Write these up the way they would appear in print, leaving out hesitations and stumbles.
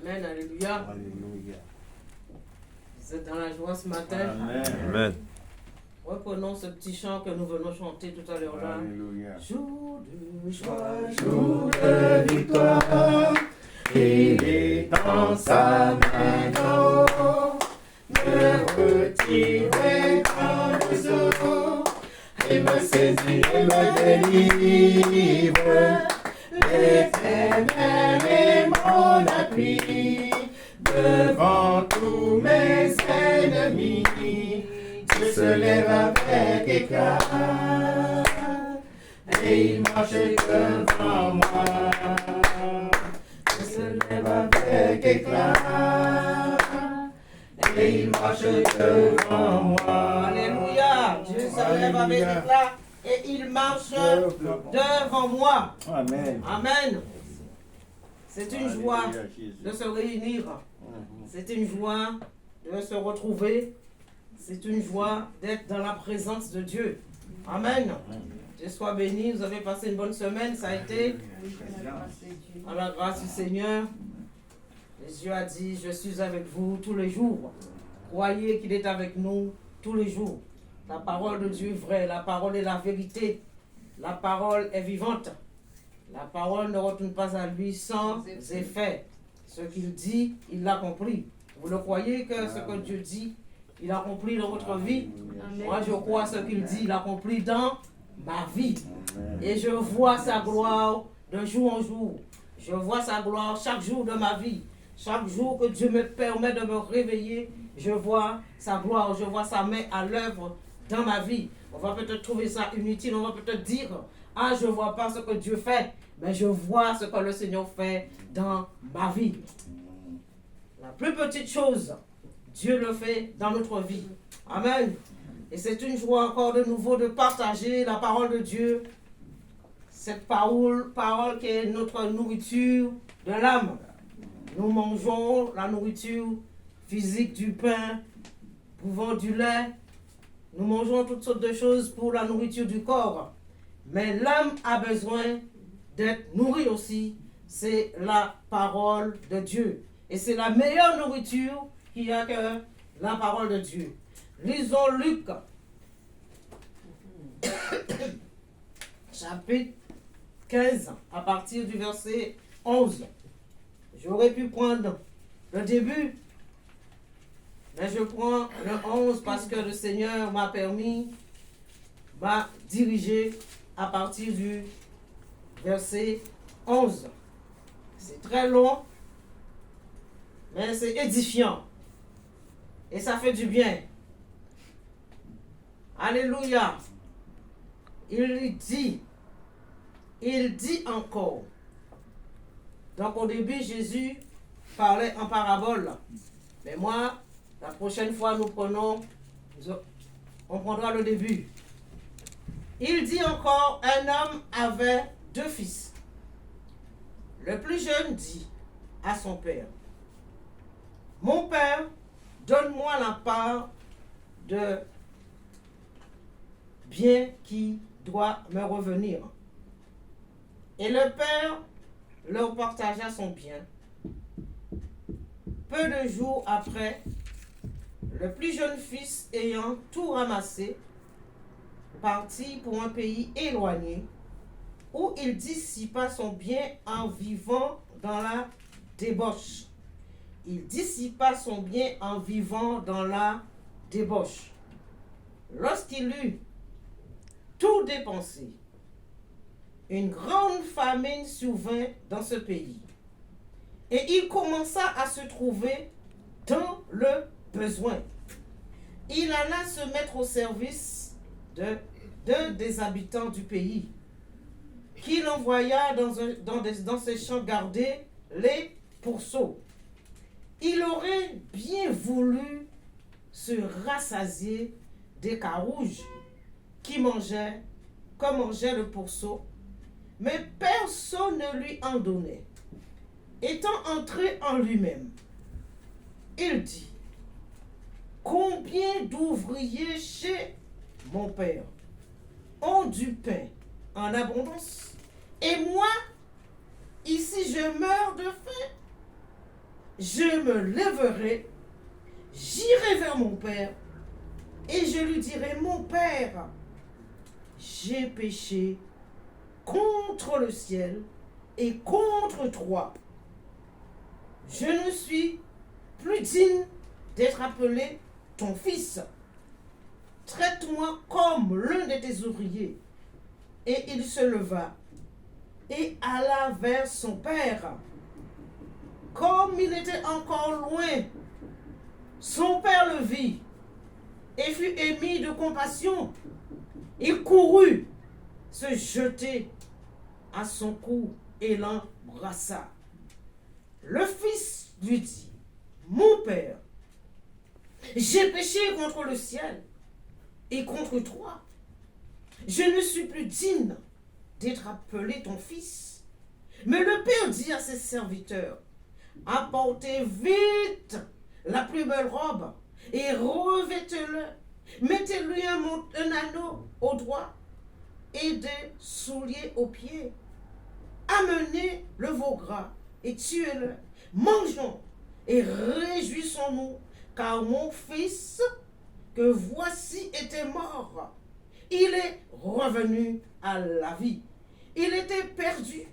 Amen, alléluia. Alléluia. Vous êtes dans la joie ce matin. Amen. Amen. Reprenons ce petit chant que nous venons chanter tout à l'heure là. Alléluia. Jour de joie, Jour de victoire, il est dans sa main d'or. Me retirer dans les eaux, et me saisit et me délivre. L'Éternel est mon appui, devant tous mes ennemis. Dieu se lève avec éclat, et il marche devant moi. Dieu se lève avec éclat, et il marche devant moi. alléluia. Dieu se lève avec éclat et il marche devant moi. Amen. Amen. C'est une joie Alléluia, Jésus. de se réunir. C'est une joie de se retrouver. C'est une joie d'être dans la présence de Dieu. Amen. Dieu soit béni. Vous avez passé une bonne semaine. Ça a été à la grâce du Seigneur. Et Dieu a dit, je suis avec vous tous les jours. Croyez qu'il est avec nous tous les jours. La parole de Dieu est vraie. La parole est la vérité. La parole est vivante. La parole ne retourne pas à lui sans effet. Ce qu'il dit, il l'accomplit. Vous le croyez que ce que Dieu dit, il accomplit dans votre vie? Moi, je crois ce qu'il dit, il accomplit dans ma vie. Et je vois sa gloire de jour en jour. Je vois sa gloire chaque jour de ma vie. Chaque jour que Dieu me permet de me réveiller, je vois sa gloire, je vois sa main à l'œuvre dans ma vie. On va peut-être trouver ça inutile, on va peut-être dire, ah, je ne vois pas ce que Dieu fait, mais je vois ce que le Seigneur fait dans ma vie. La plus petite chose, Dieu le fait dans notre vie. Amen. Et c'est une joie encore de nouveau de partager la parole de Dieu. Cette parole qui est notre nourriture de l'âme. Nous mangeons la nourriture physique, du pain, buvons du lait. Nous mangeons toutes sortes de choses pour la nourriture du corps. Mais l'âme a besoin d'être nourrie aussi. C'est la parole de Dieu. Et c'est la meilleure nourriture qu'il y a que la parole de Dieu. Lisons Luc, chapitre 15, à partir du verset 11. J'aurais pu prendre le début, mais je prends le 11 parce que le Seigneur m'a dirigé à partir du verset 11. C'est très long, mais c'est édifiant. Et ça fait du bien. Alléluia. Il dit encore. Donc au début, Jésus parlait en parabole. Mais moi, la prochaine fois, on prendra le début. Il dit encore, un homme avait 2 fils. Le plus jeune dit à son père, mon père, donne-moi la part de bien qui doit me revenir. Et le père leur partagea son bien. Peu de jours après, le plus jeune fils ayant tout ramassé, partit pour un pays éloigné, où il dissipa son bien en vivant dans la débauche. Il dissipa son bien en vivant dans la débauche. Lorsqu'il eut tout dépensé, une grande famine survint dans ce pays. Et il commença à se trouver dans le besoin. Il alla se mettre au service d'un des habitants du pays, qu'il envoya dans ses champs garder les pourceaux. Il aurait bien voulu se rassasier des carouges comme mangeait le pourceau, mais personne ne lui en donnait. Étant entré en lui-même, il dit, combien d'ouvriers chez mon père ont du pain en abondance, et moi, ici je meurs de faim. je me lèverai, j'irai vers mon père, et je lui dirai, mon père, j'ai péché contre le ciel et contre toi. Je ne suis plus digne d'être appelé ton fils. Traite-moi comme l'un de tes ouvriers. Et il se leva et alla vers son père. Comme il était encore loin, son père le vit et fut ému de compassion. Il courut se jeter à son cou et l'embrassa. Le fils lui dit, mon père, j'ai péché contre le ciel et contre toi. Je ne suis plus digne d'être appelé ton fils. Mais le père dit à ses serviteurs, apportez vite la plus belle robe et revêtez-le. Mettez-lui un anneau au doigt et des souliers aux pieds. Amenez le veau gras et tuez-le. Mangeons et réjouissons-nous, car mon fils que voici était mort. Il est revenu à la vie. Il était perdu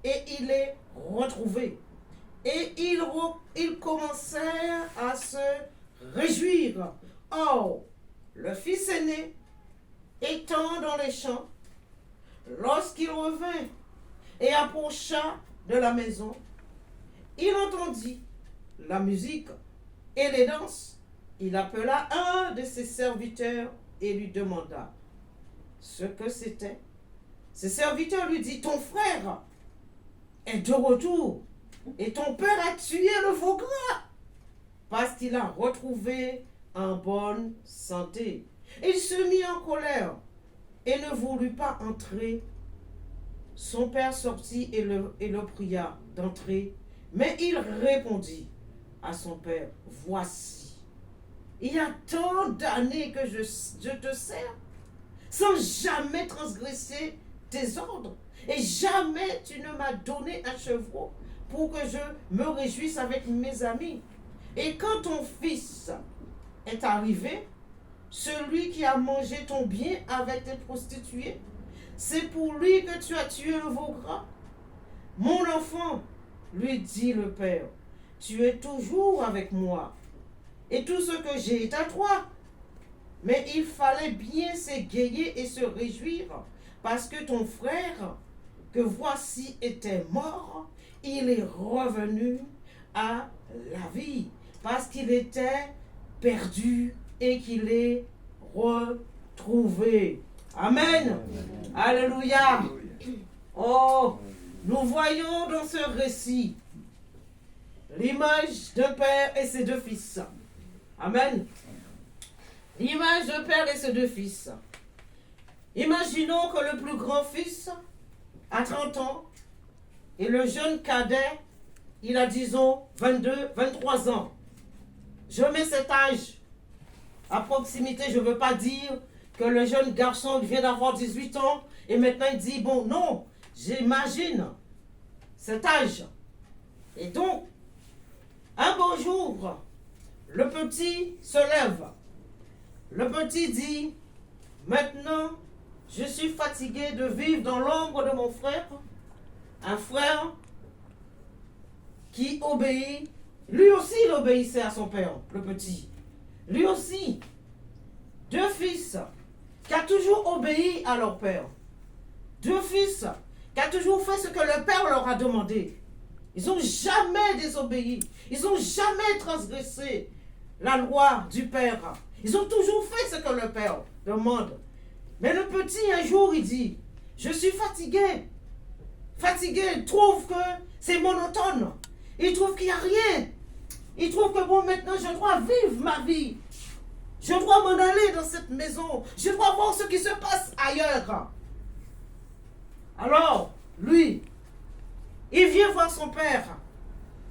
et il est retrouvé. Et ils commencèrent à se réjouir. Or, le fils aîné, étant dans les champs, lorsqu'il revint et approcha de la maison, il entendit la musique et les danses. Il appela un de ses serviteurs et lui demanda ce que c'était. Ses serviteurs lui dit, ton frère est de retour et ton père a tué le veau gras parce qu'il a retrouvé en bonne santé. Il se mit en colère et ne voulut pas entrer. Son père sortit et le pria d'entrer, mais il répondit à son père, voici, il y a tant d'années que je te sers, sans jamais transgresser tes ordres, et jamais tu ne m'as donné un chevreau pour que je me réjouisse avec mes amis. Et quand ton fils est arrivé, celui qui a mangé ton bien avec tes prostituées, c'est pour lui que tu as tué le veau gras. Mon enfant, lui dit le père, tu es toujours avec moi, et tout ce que j'ai est à toi. Mais il fallait bien s'égayer et se réjouir, parce que ton frère, que voici était mort, il est revenu à la vie, parce qu'il était perdu et qu'il est retrouvé. Amen. Alléluia. Oh, nous voyons dans ce récit l'image d'un père et ses deux fils. Amen. L'image d'un père et ses deux fils. Imaginons que le plus grand fils a 30 ans et le jeune cadet, il a disons 22, 23 ans. Je mets cet âge à proximité, je ne veux pas dire que le jeune garçon vient d'avoir 18 ans et maintenant il dit, bon, non, j'imagine cet âge. Et donc, un beau jour, le petit se lève. Le petit dit, maintenant, je suis fatigué de vivre dans l'ombre de mon frère, un frère qui obéit. Lui aussi, il obéissait à son père, le petit. Lui aussi, deux fils qui ont toujours obéi à leur père. Deux fils qui ont toujours fait ce que le père leur a demandé. Ils n'ont jamais désobéi. Ils n'ont jamais transgressé la loi du père. Ils ont toujours fait ce que le père demande. Mais le petit, un jour, il dit, je suis fatigué. Fatigué, il trouve que c'est monotone. Il trouve qu'il n'y a rien. Il trouve que bon, maintenant, je dois vivre ma vie. Je dois m'en aller dans cette maison. Je dois voir ce qui se passe ailleurs. Alors, lui, il vient voir son père.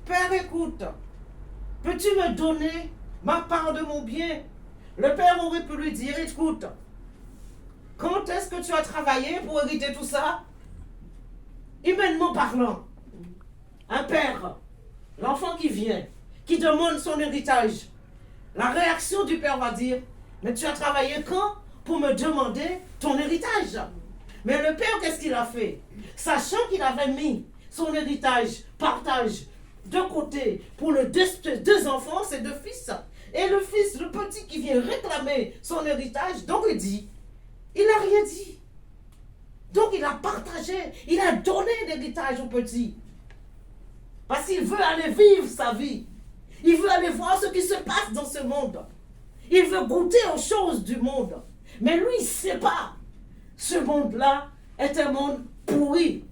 Père, écoute, peux-tu me donner ma part de mon bien? Le père aurait pu lui dire, écoute, quand est-ce que tu as travaillé pour hériter tout ça? Humainement parlant, un père, l'enfant qui vient, qui demande son héritage. La réaction du père va dire, mais tu as travaillé quand pour me demander ton héritage? Mais le père, qu'est-ce qu'il a fait? Sachant qu'il avait mis son héritage, partage, de côté pour les deux enfants, ses deux fils, et le fils, le petit qui vient réclamer son héritage, donc il dit, il n'a rien dit. Donc il a partagé, il a donné l'héritage au petit. Parce qu'il veut aller vivre sa vie. Il veut aller voir ce qui se passe dans ce monde. Il veut goûter aux choses du monde. Mais lui, il ne sait pas. Ce monde-là est un monde pourri.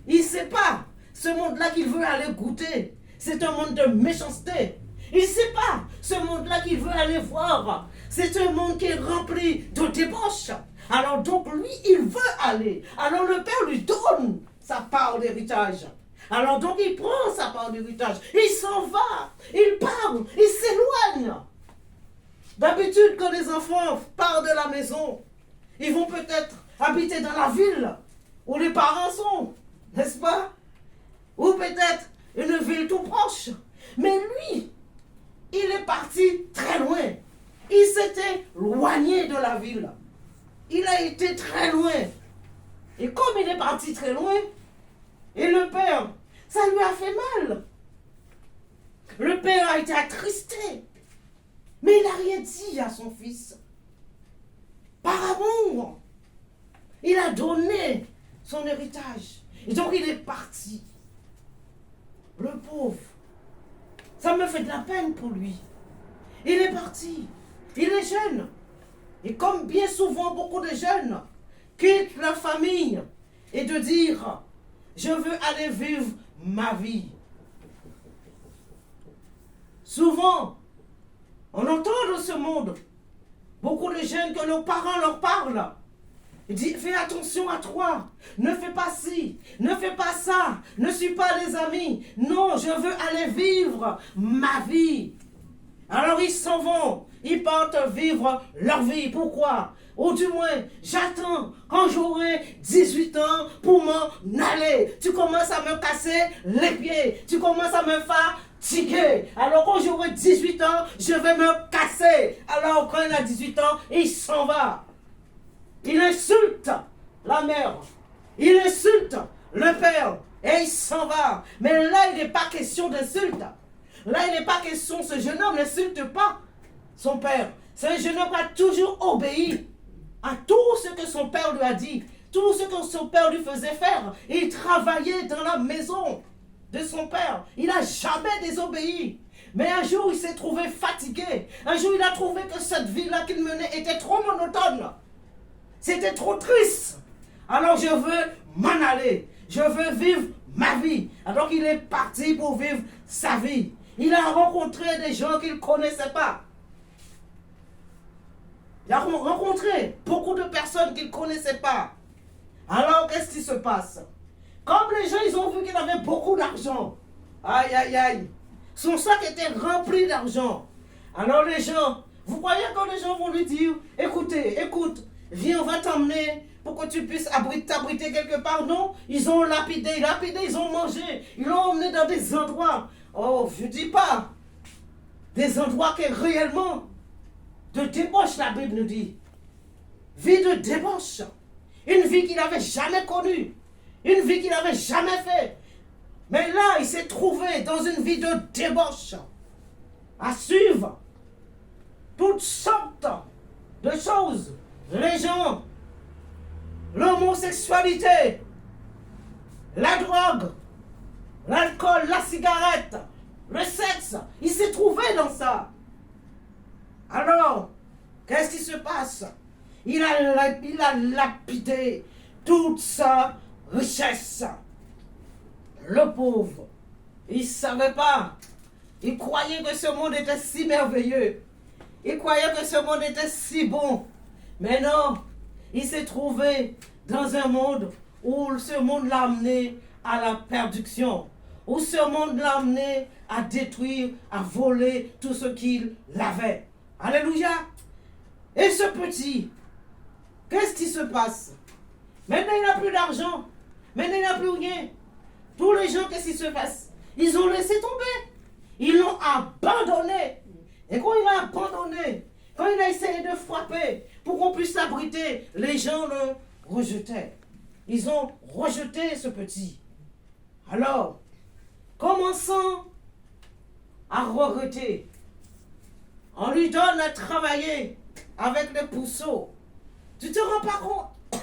Il ne sait pas. Ce monde-là qu'il veut aller goûter, c'est un monde de méchanceté. Il ne sait pas. Ce monde-là qu'il veut aller voir, c'est un monde qui est rempli de débauche. Alors donc lui, il veut aller. Alors le père lui donne sa part d'héritage. Alors donc il prend sa part d'héritage. Il s'en va. Il part. Il s'éloigne. D'habitude, quand les enfants partent de la maison, ils vont peut-être habiter dans la ville où les parents sont, n'est-ce pas? Ou peut-être une ville tout proche. Mais lui, il est parti très loin. Il s'était éloigné de la ville. Il a été très loin. Et comme il est parti très loin, et le père, ça lui a fait mal. Le père a été attristé. Mais il n'a rien dit à son fils. Par amour, il a donné son héritage. Et donc il est parti. Le pauvre. Ça me fait de la peine pour lui. Il est parti. Il est jeune. Et comme bien souvent beaucoup de jeunes quittent leur famille et de dire, je veux aller vivre ma vie. Souvent, on entend dans ce monde beaucoup de jeunes que leurs parents leur parlent. Ils disent, fais attention à toi, ne fais pas ci, ne fais pas ça, ne suis pas les amis. Non, je veux aller vivre ma vie. Alors ils s'en vont, ils partent vivre leur vie. Pourquoi? Ou du moins, j'attends quand j'aurai 18 ans pour m'en aller. Tu commences à me casser les pieds, tu commences à me fatiguer. Alors quand j'aurai 18 ans, je vais me casser. Alors quand il a 18 ans, il s'en va. Il insulte la mère, il insulte le père et il s'en va. Mais là, il n'est pas question d'insulte. Là, il n'est pas question, ce jeune homme n'insulte pas son père. C'est un jeune homme qui a toujours obéi à tout ce que son père lui a dit, tout ce que son père lui faisait faire. Il travaillait dans la maison de son père. Il n'a jamais désobéi. Mais un jour, il s'est trouvé fatigué. Un jour, il a trouvé que cette vie-là qu'il menait était trop monotone. C'était trop triste. Alors je veux m'en aller. Je veux vivre ma vie. Alors il est parti pour vivre sa vie. Il a rencontré des gens qu'il ne connaissait pas. Il a rencontré beaucoup de personnes qu'il ne connaissait pas. Alors qu'est-ce qui se passe? Comme les gens, ils ont vu qu'il avait beaucoup d'argent. Aïe, aïe, aïe. Son sac était rempli d'argent. Alors les gens, vous croyez que les gens vont lui dire, écoute, viens, on va t'emmener pour que tu puisses t'abriter quelque part. Non, ils ont lapidé, ils ont mangé. Ils l'ont emmené dans des endroits. Oh, je ne dis pas. Des endroits qui réellement de débauche, la Bible nous dit. Vie de débauche. Une vie qu'il n'avait jamais connue. Une vie qu'il n'avait jamais fait. Mais là, il s'est trouvé dans une vie de débauche. À suivre toutes sortes de choses. Les gens, l'homosexualité, la drogue, l'alcool, la cigarette, le sexe, il s'est trouvé dans ça. Alors, qu'est-ce qui se passe? Il a lapidé toute sa richesse. Le pauvre, il ne savait pas. Il croyait que ce monde était si merveilleux. Il croyait que ce monde était si bon. Mais non, il s'est trouvé dans un monde où ce monde l'a amené à la perdition, où ce monde l'a amené à détruire, à voler tout ce qu'il avait. Alléluia. Et ce petit, qu'est-ce qui se passe? Maintenant, il n'a plus d'argent. Maintenant, il n'a plus rien. Tous les gens, qu'est-ce qui se passe? Ils ont laissé tomber. Ils l'ont abandonné. Et quand il a abandonné, quand il a essayé de frapper pour qu'on puisse l'abriter, les gens le rejetaient. Ils ont rejeté ce petit. Alors, commençons à regretter. On lui donne à travailler avec les pousseaux. Tu te rends pas compte?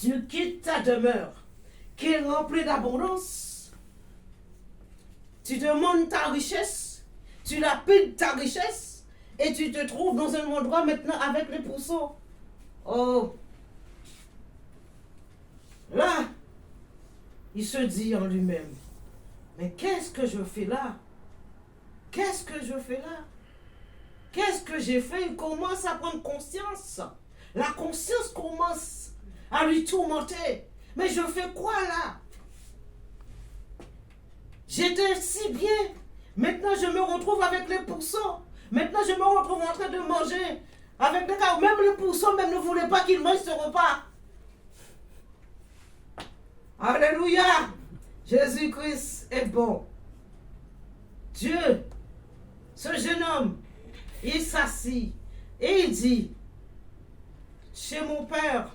Tu quittes ta demeure qui est remplie d'abondance. Tu demandes ta richesse, tu lapides ta richesse et tu te trouves dans un endroit maintenant avec les pousseaux. Oh! Là, il se dit en lui-même, mais qu'est-ce que je fais là? Qu'est-ce que je fais là? Qu'est-ce que j'ai fait? Il commence à prendre conscience. La conscience commence à lui tourmenter. Mais je fais quoi là? J'étais si bien. Maintenant, je me retrouve avec les pourceaux. Maintenant, je me retrouve en train de manger avec des gars. Même les pourceaux même ne voulaient pas qu'il mange ce repas. Alléluia! Jésus-Christ est bon. Dieu, ce jeune homme, il s'assit et il dit, chez mon père,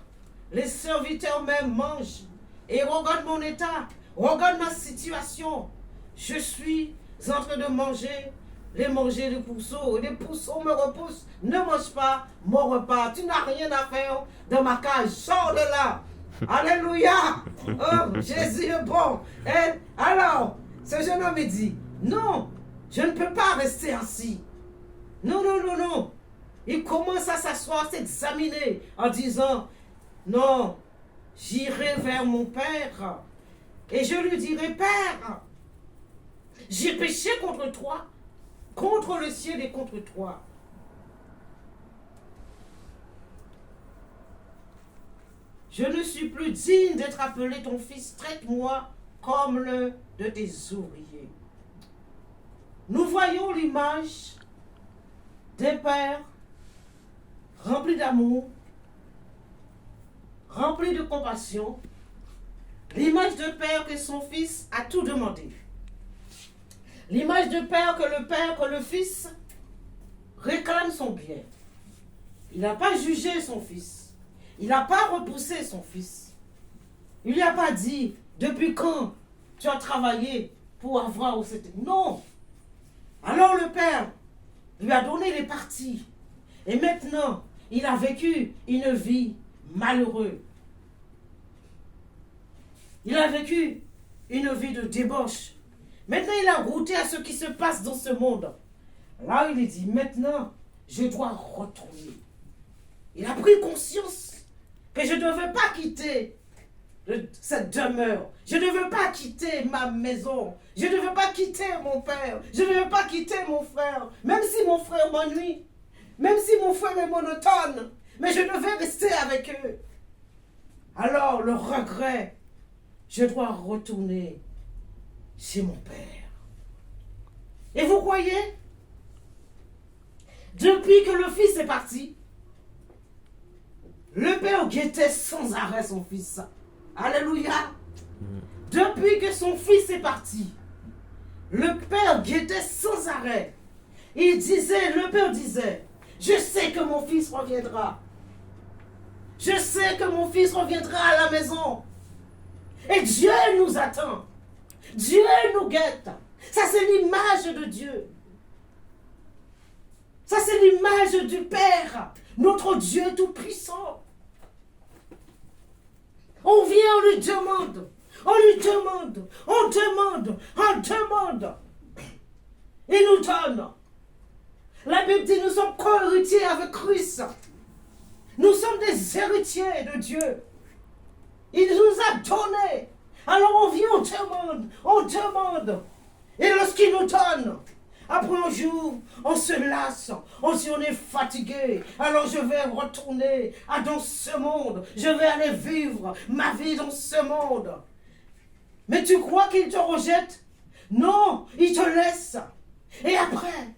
les serviteurs même mangent et regarde mon état, regarde ma situation. Je suis en train de manger les pourceaux. Et les pourceaux me repoussent. Ne mange pas mon repas. Tu n'as rien à faire dans ma cage. Sors de là. Alléluia. Oh, Jésus est bon. Et alors, ce jeune homme dit, non, je ne peux pas rester ainsi. Non, non, non, non. Il commence à s'asseoir, s'examiner en disant, non, j'irai vers mon père et je lui dirai, Père, j'ai péché contre toi, contre le ciel et contre toi. Je ne suis plus digne d'être appelé ton fils, traite-moi comme l'un de tes ouvriers. Nous voyons l'image d'un père rempli d'amour, rempli de compassion, l'image de père que son fils a tout demandé. L'image de père, que le fils réclame son bien. Il n'a pas jugé son fils. Il n'a pas repoussé son fils. Il lui a pas dit, depuis quand tu as travaillé pour avoir cette... Non. Alors le père lui a donné les parties. Et maintenant, il a vécu une vie malheureuse. Il a vécu une vie de débauche. Maintenant, il a goûté à ce qui se passe dans ce monde. Là, il dit, maintenant, je dois retourner. Il a pris conscience que je ne devais pas quitter cette demeure. Je ne veux pas quitter ma maison. Je ne veux pas quitter mon père. Je ne veux pas quitter mon frère. Même si mon frère m'ennuie. Même si mon frère est monotone. Mais je devais rester avec eux. Alors, le regret, je dois retourner chez mon père. Et vous croyez? Depuis que le fils est parti, le père guettait sans arrêt son fils. Alléluia. Depuis que son fils est parti, le père guettait sans arrêt. Le père disait, je sais que mon fils reviendra. Je sais que mon fils reviendra à la maison. Et Dieu nous attend. Dieu nous guette. Ça, c'est l'image de Dieu. Ça, c'est l'image du Père, notre Dieu tout-puissant. On vient, on lui demande. On lui demande. On demande. On demande. Il nous donne. La Bible dit, nous sommes co-héritiers avec Christ. Nous sommes des héritiers de Dieu. Il nous a donné. Alors on vient, on demande, on demande. Et lorsqu'il nous donne, après un jour, on se lasse, on dit on est fatigué. Alors je vais retourner dans ce monde. Je vais aller vivre ma vie dans ce monde. Mais tu crois qu'il te rejette? Non, il te laisse. Et après,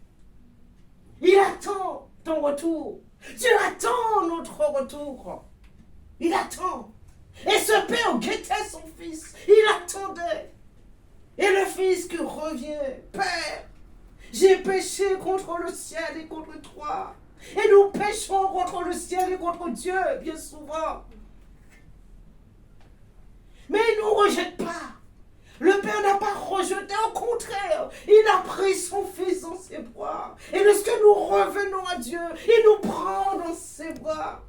il attend ton retour. Dieu attend notre retour. Il attend. Et ce père guettait son fils. Il attendait. Et le fils qui revient, Père, j'ai péché contre le ciel et contre toi. Et nous péchons contre le ciel et contre Dieu, bien souvent. Mais il ne nous rejette pas. Le Père n'a pas rejeté, au contraire, il a pris son Fils dans ses bras. Et lorsque nous revenons à Dieu, il nous prend dans ses bras.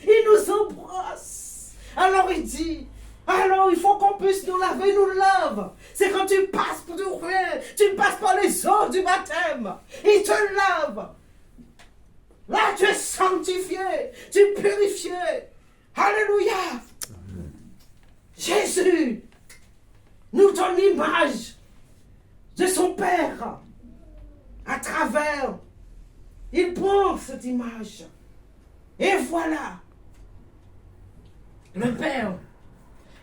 Il nous embrasse. Alors il dit, alors il faut qu'on puisse nous laver, il nous lave. C'est quand tu passes pour tu passes par les eaux du baptême. Il te lave. Là tu es sanctifié, tu es purifié. Alléluia. Jésus nous donne l'image de son Père à travers. Il prend cette image. Et voilà, le Père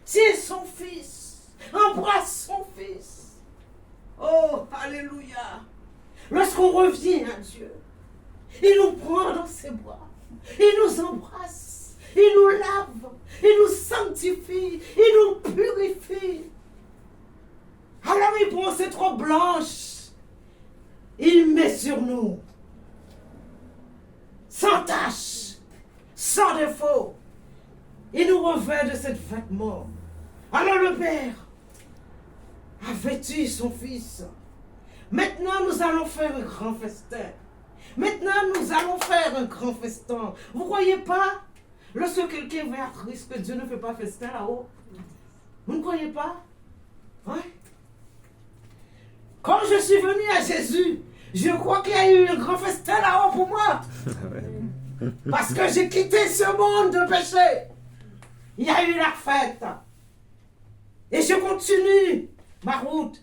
tient son Fils, embrasse son Fils. Oh, alléluia. Lorsqu'on revient à Dieu, il nous prend dans ses bras, il nous embrasse, il nous lave, il nous sanctifie, il nous purifie. Alors il prend cette robe blanche, il met sur nous, sans tache, sans défaut. Il nous revêt de cette vêtement. Alors le Père a vêtu son Fils. Maintenant nous allons faire un grand festin. Maintenant nous allons faire un grand festin. Vous ne croyez pas, lorsque quelqu'un va être triste, que Dieu ne fait pas festin là-haut? Vous ne croyez pas? Hein? Quand je suis venu à Jésus, je crois qu'il y a eu un grand festin là-haut pour moi. Parce que j'ai quitté ce monde de péché. Il y a eu la fête. Et je continue ma route.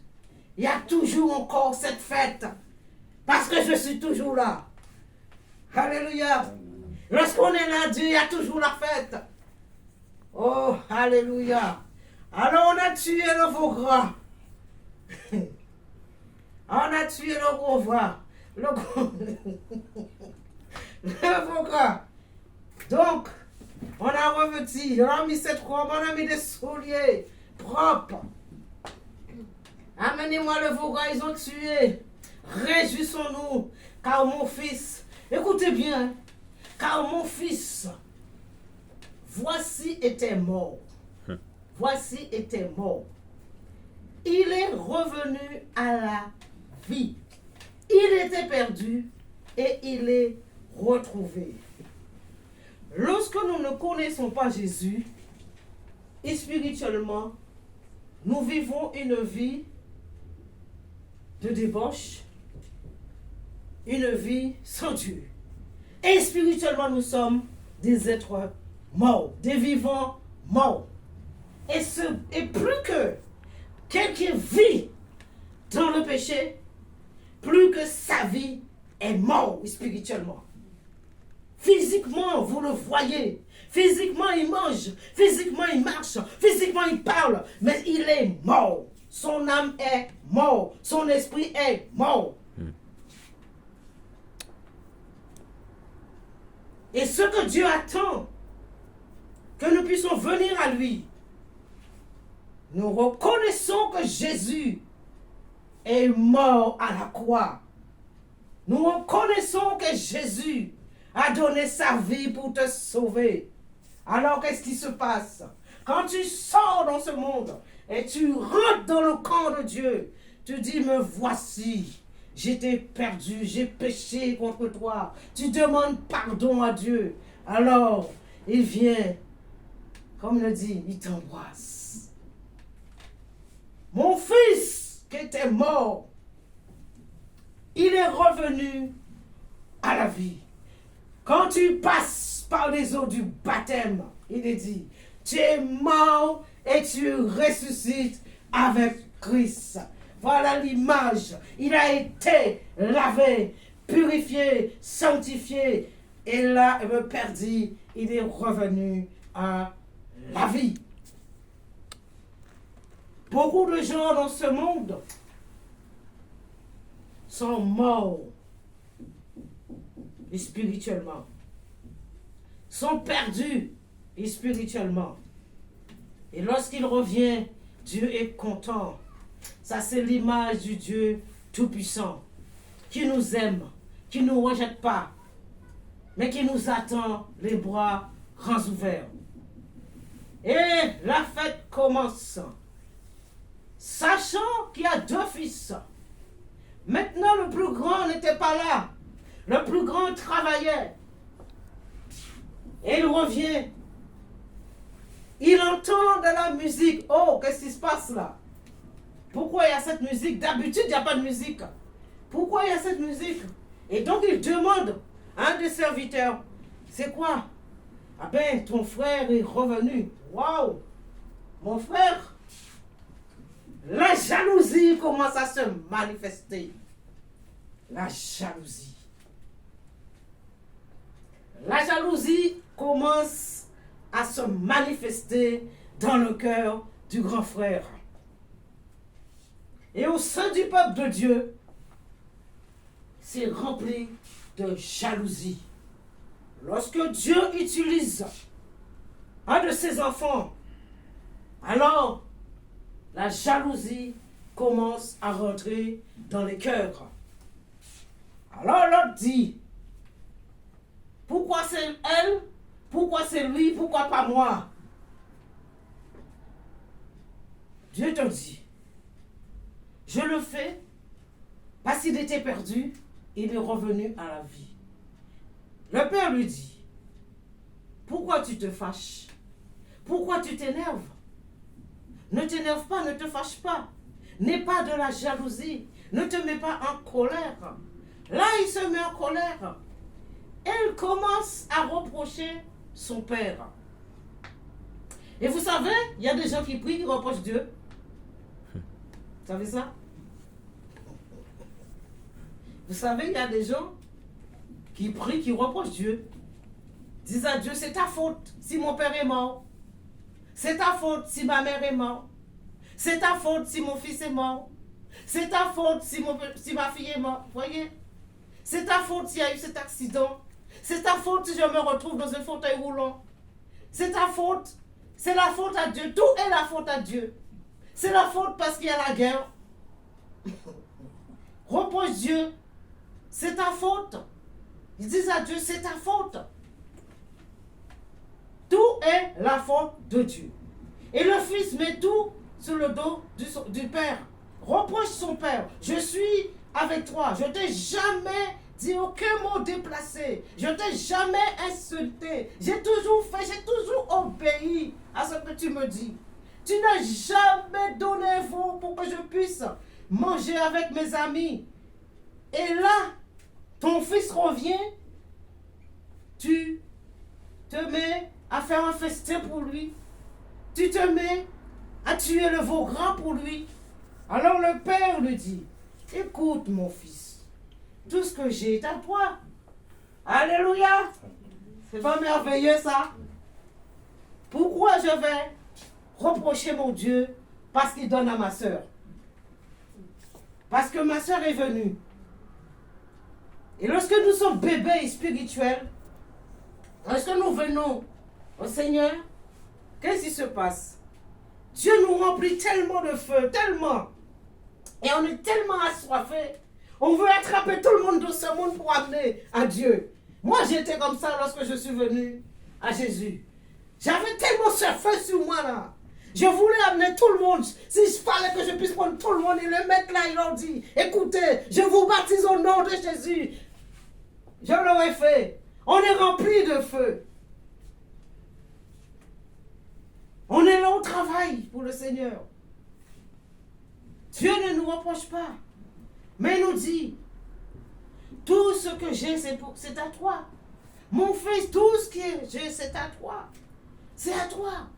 Il y a toujours encore cette fête. Parce que je suis toujours là. Alléluia. Lorsqu'on est là, Dieu, il y a toujours la fête. Oh, alléluia. Alors on a tué le veau gras. On a tué le gros gras. Le veau gras. Donc, on a revêtu, on a mis cette robe, on a mis des souliers propres. Amenez-moi le veau gras, ils ont tué. Réjouissons-nous, car mon fils, écoutez bien, car mon fils, voici était mort. Voici était mort. Il est revenu à la vie. Il était perdu et il est retrouvé. Lorsque nous ne connaissons pas Jésus, et spirituellement, nous vivons une vie de débauche, une vie sans Dieu. Et spirituellement, nous sommes des êtres morts, des vivants morts. Et plus que quelqu'un vit dans le péché, plus que sa vie est morte spirituellement. Physiquement, vous le voyez. Physiquement, il mange. Physiquement, il marche. Physiquement, il parle. Mais il est mort. Son âme est morte. Son esprit est mort. Et ce que Dieu attend, que nous puissions venir à lui. Nous reconnaissons que Jésus est mort à la croix. Nous reconnaissons que Jésus a donné sa vie pour te sauver. Alors qu'est-ce qui se passe? Quand tu sors dans ce monde et tu rentres dans le camp de Dieu, tu dis, me voici, j'étais perdu, j'ai péché contre toi. Tu demandes pardon à Dieu. Alors, il vient, comme il le dit, il t'embrasse. Mon fils qui était mort, il est revenu à la vie. Quand tu passes par les eaux du baptême, il est dit, tu es mort et tu ressuscites avec Christ. Voilà l'image. Il a été lavé, purifié, sanctifié. Et là, le Père dit, il est revenu à la vie. Beaucoup de gens dans ce monde sont morts spirituellement, sont perdus spirituellement. Et lorsqu'il revient, Dieu est content. Ça, c'est l'image du Dieu Tout-Puissant, qui nous aime, qui ne nous rejette pas, mais qui nous attend les bras grands ouverts. Et la fête commence, sachant qu'il y a 2 fils. Maintenant, le plus grand n'était pas là. Le plus grand travaillait. Et il revient. Il entend de la musique. Oh, qu'est-ce qui se passe là? Pourquoi il y a cette musique? D'habitude, il n'y a pas de musique. Pourquoi il y a cette musique? Et donc, il demande à un des serviteurs, c'est quoi? Ah ben, ton frère est revenu. Waouh! Mon frère, la jalousie commence à se manifester. La jalousie. La jalousie commence à se manifester dans le cœur du grand frère. Et au sein du peuple de Dieu, c'est rempli de jalousie. Lorsque Dieu utilise un de ses enfants, alors la jalousie commence à rentrer dans les cœurs. Alors l'autre dit, pourquoi c'est elle? Pourquoi c'est lui? Pourquoi pas moi? Dieu te dit, je le fais parce qu'il était perdu, il est revenu à la vie. Le père lui dit, pourquoi tu te fâches? Pourquoi tu t'énerves? Ne t'énerve pas, ne te fâche pas. N'aie pas de la jalousie. Ne te mets pas en colère. Là, il se met en colère. Elle commence à reprocher son père. Et vous savez, il y a des gens qui prient, qui reprochent Dieu. Vous savez ça? Vous savez, il y a des gens qui prient, qui reprochent Dieu. Disent à Dieu, c'est ta faute si mon père est mort. C'est ta faute si ma mère est morte. C'est ta faute si mon fils est mort. C'est ta faute si ma fille est morte. Voyez? C'est ta faute s'il y a eu cet accident. C'est ta faute si je me retrouve dans un fauteuil roulant. C'est ta faute. C'est la faute à Dieu. Tout est la faute à Dieu. C'est la faute parce qu'il y a la guerre. Reproche Dieu. C'est ta faute. Ils disent à Dieu, c'est ta faute. Tout est la faute de Dieu. Et le fils met tout sur le dos du père. Reproche son père. Je suis avec toi. Je t'ai jamais dit aucun mot déplacé. Je t'ai jamais insulté. J'ai toujours fait, j'ai toujours obéi à ce que tu me dis. Tu n'as jamais donné info pour que je puisse manger avec mes amis. Et là, ton fils revient, tu te mets à faire un festin pour lui. Tu te mets à tuer le veau gras pour lui. Alors le père lui dit, écoute mon fils, tout ce que j'ai est à toi. Alléluia. C'est pas merveilleux ça? Pourquoi je vais reprocher mon Dieu parce qu'il donne à ma soeur? Parce que ma soeur est venue. Et lorsque nous sommes bébés spirituels, lorsque nous venons au Seigneur, qu'est-ce qui se passe? Dieu nous remplit tellement de feu, tellement. Et on est tellement assoiffés. On veut attraper tout le monde de ce monde pour amener à Dieu. Moi, j'étais comme ça lorsque je suis venu à Jésus. J'avais tellement ce feu sur moi là. Je voulais amener tout le monde. S'il fallait que je puisse prendre tout le monde et le mettre là, il leur dit, écoutez, je vous baptise au nom de Jésus. Je l'aurais fait. On est rempli de feu. On est là au travail pour le Seigneur. Dieu ne nous reproche pas, mais il nous dit, tout ce que j'ai, c'est à toi. Mon fils, tout ce que j'ai, c'est à toi. C'est à toi.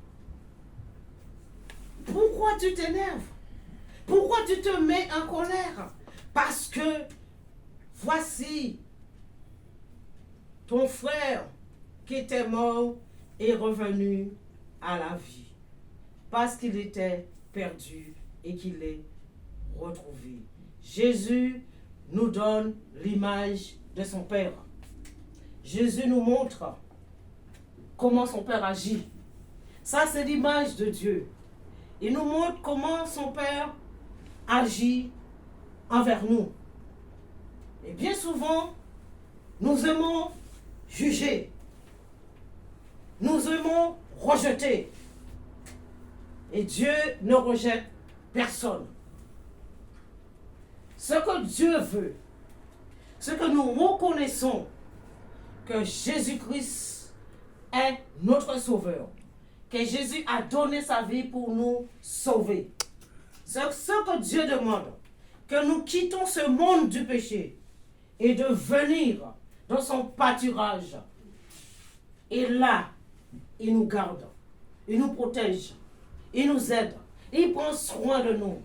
Pourquoi tu t'énerves? Pourquoi tu te mets en colère? Parce que voici ton frère qui était mort est revenu à la vie. Parce qu'il était perdu et qu'il est retrouvé. Jésus nous donne l'image de son Père. Jésus nous montre comment son Père agit. Ça, c'est l'image de Dieu. Il nous montre comment son Père agit envers nous. Et bien souvent, nous aimons juger. Nous aimons rejeter. Et Dieu ne rejette personne. Ce que Dieu veut, ce que nous reconnaissons, que Jésus-Christ est notre Sauveur, que Jésus a donné sa vie pour nous sauver. C'est ce que Dieu demande, que nous quittons ce monde du péché et de venir dans son pâturage. Et là, il nous garde, il nous protège, il nous aide, il prend soin de nous.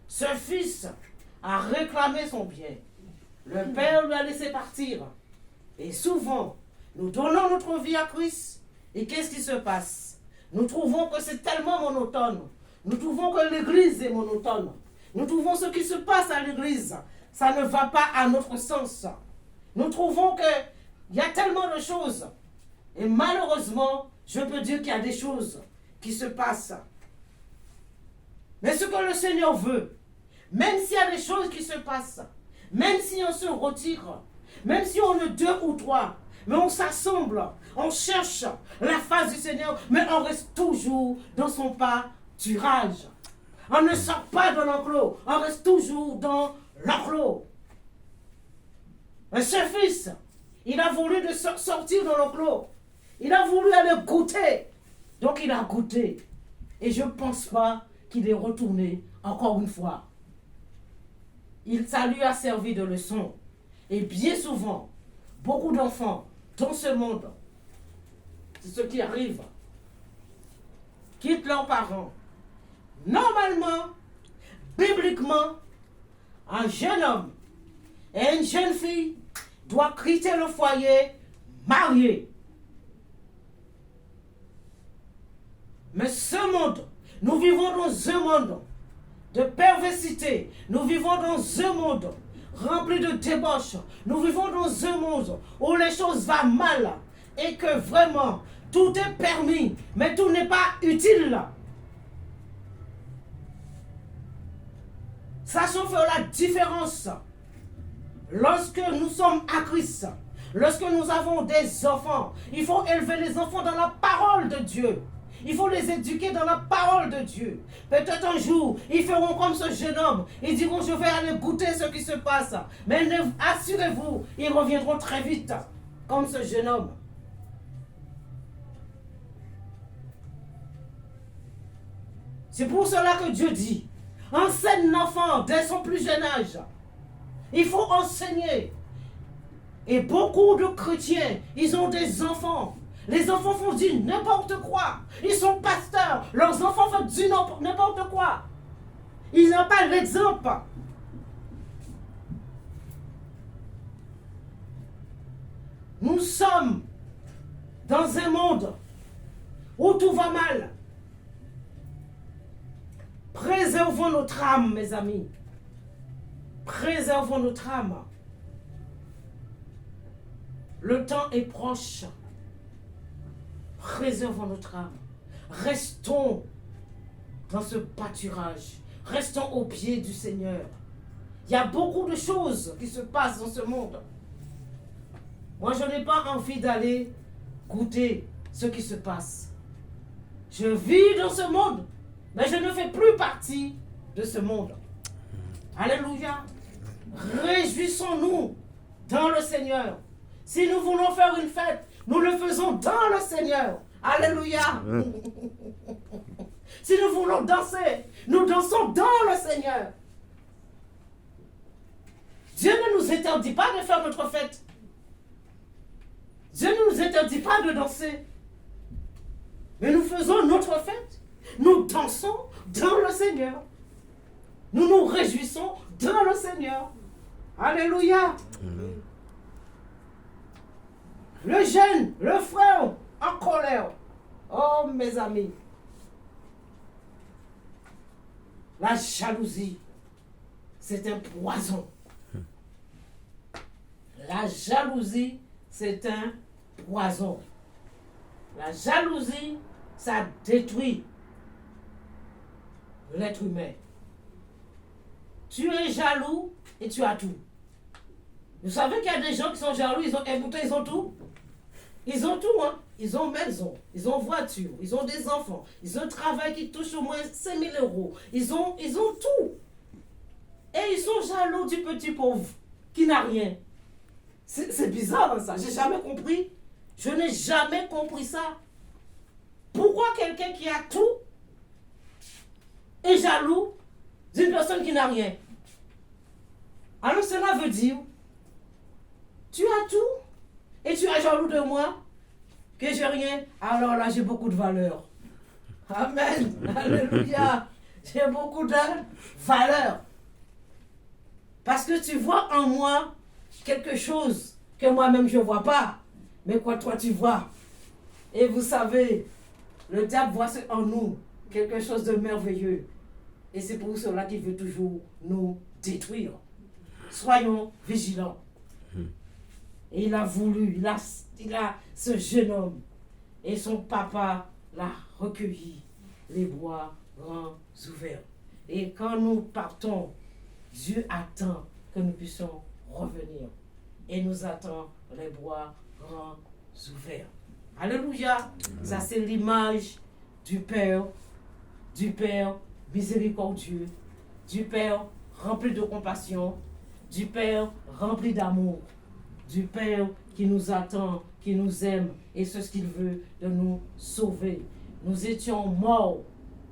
Ce fils a réclamé son bien. Le Père lui a laissé partir. Et souvent, nous donnons notre vie à Christ. Et qu'est-ce qui se passe? Nous trouvons que c'est tellement monotone. Nous trouvons que l'Église est monotone. Nous trouvons ce qui se passe à l'Église. Ça ne va pas à notre sens. Nous trouvons qu'il y a tellement de choses. Et malheureusement, je peux dire qu'il y a des choses qui se passent. Mais ce que le Seigneur veut, même s'il y a des choses qui se passent, même si on se retire, même si on est 2 ou 3, mais on s'assemble, on cherche la face du Seigneur, mais on reste toujours dans son pâturage. On ne sort pas de l'enclos, on reste toujours dans l'enclos. Ce fils, il a voulu de sortir de l'enclos. Il a voulu aller goûter. Donc il a goûté. Et je ne pense pas qu'il est retourné encore une fois. Ça lui a servi de leçon. Et bien souvent, beaucoup d'enfants dans ce monde, c'est ce qui arrive, quittent leurs parents. Normalement, bibliquement, un jeune homme et une jeune fille doivent quitter le foyer marié. Mais ce monde, nous vivons dans un monde de perversité. Nous vivons dans un monde rempli de débauche. Nous vivons dans un monde où les choses vont mal et que vraiment tout est permis, mais tout n'est pas utile. Sachons faire la différence lorsque nous sommes à Christ, lorsque nous avons des enfants. Il faut élever les enfants dans la parole de Dieu. Il faut les éduquer dans la parole de Dieu. Peut-être un jour, ils feront comme ce jeune homme. Ils diront, je vais aller goûter ce qui se passe. Mais assurez-vous, ils reviendront très vite, comme ce jeune homme. C'est pour cela que Dieu dit, enseigne l'enfant dès son plus jeune âge. Il faut enseigner. Et beaucoup de chrétiens, ils ont des enfants. Les enfants font du n'importe quoi. Ils sont pasteurs. Leurs enfants font du n'importe quoi. Ils n'ont pas l'exemple. Nous sommes dans un monde où tout va mal. Préservons notre âme, mes amis. Préservons notre âme. Le temps est proche. Préservons notre âme. Restons dans ce pâturage. Restons au pied du Seigneur. Il y a beaucoup de choses qui se passent dans ce monde. Moi, je n'ai pas envie d'aller goûter ce qui se passe. Je vis dans ce monde, mais je ne fais plus partie de ce monde. Alléluia. Réjouissons-nous dans le Seigneur. Si nous voulons faire une fête, nous le faisons dans le Seigneur. Alléluia. Si nous voulons danser, nous dansons dans le Seigneur. Dieu ne nous interdit pas de faire notre fête. Dieu ne nous interdit pas de danser. Mais nous faisons notre fête. Nous dansons dans le Seigneur. Nous nous réjouissons dans le Seigneur. Alléluia. Amen. Le jeune, le frère, en colère. Oh, mes amis. La jalousie, c'est un poison. La jalousie, c'est un poison. La jalousie, ça détruit l'être humain. Tu es jaloux et tu as tout. Vous savez qu'il y a des gens qui sont jaloux, ils ont tout. Ils ont tout, hein. Ils ont maison, ils ont voiture, ils ont des enfants, ils ont un travail qui touche au moins 5 000 €. Ils ont tout. Et ils sont jaloux du petit pauvre qui n'a rien. C'est bizarre, hein, ça. J'ai jamais compris. Je n'ai jamais compris ça. Pourquoi quelqu'un qui a tout est jaloux d'une personne qui n'a rien? Alors cela veut dire, tu as tout et tu es jaloux de moi, que j'ai rien, alors là j'ai beaucoup de valeur. Amen. Alléluia. J'ai beaucoup de valeur. Parce que tu vois en moi quelque chose que moi-même je ne vois pas. Mais quoi toi tu vois. Et vous savez, le diable voit en nous quelque chose de merveilleux. Et c'est pour cela qu'il veut toujours nous détruire. Soyons vigilants. Et il a voulu, il a ce jeune homme. Et son papa l'a recueilli, les bras grands ouverts. Et quand nous partons, Dieu attend que nous puissions revenir. Et nous attend les bras grands ouverts. Alléluia. Ça c'est l'image du Père miséricordieux, du Père rempli de compassion, du Père rempli d'amour, du Père qui nous attend, qui nous aime, et c'est ce qu'il veut, de nous sauver. Nous étions morts,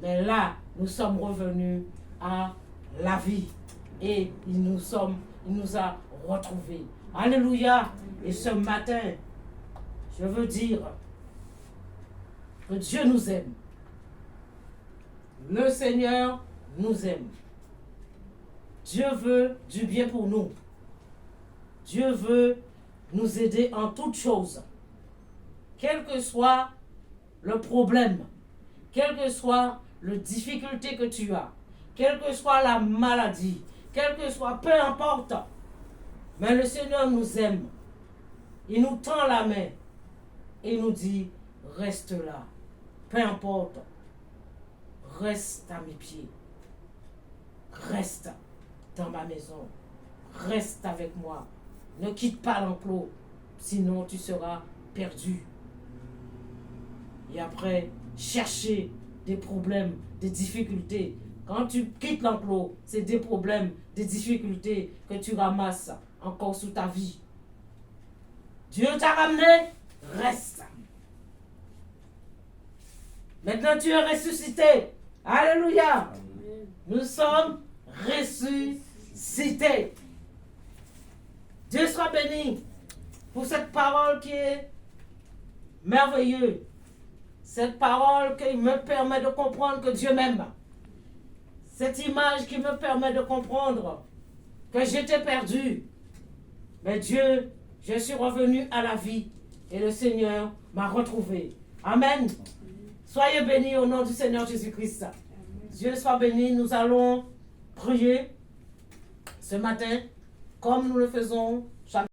mais là, nous sommes revenus à la vie. Et il nous a retrouvés. Alléluia. Et ce matin, je veux dire que Dieu nous aime. Le Seigneur nous aime. Dieu veut du bien pour nous. Dieu veut nous aider en toutes choses. Quel que soit le problème, quelle que soit la difficulté que tu as, quelle que soit la maladie, quel que soit, peu importe. Mais le Seigneur nous aime. Il nous tend la main et il nous dit, reste là. Peu importe. Reste à mes pieds. Reste dans ma maison. Reste avec moi. Ne quitte pas l'enclos, sinon tu seras perdu. Et après, chercher des problèmes, des difficultés. Quand tu quittes l'enclos, c'est des problèmes, des difficultés que tu ramasses encore sous ta vie. Dieu t'a ramené, reste. Maintenant tu es ressuscité. Alléluia. Nous sommes ressuscités. Dieu soit béni pour cette parole qui est merveilleuse. Cette parole qui me permet de comprendre que Dieu m'aime. Cette image qui me permet de comprendre que j'étais perdu. Mais Dieu, je suis revenu à la vie et le Seigneur m'a retrouvé. Amen. Soyez bénis au nom du Seigneur Jésus-Christ. Dieu soit béni. Nous allons prier ce matin comme nous le faisons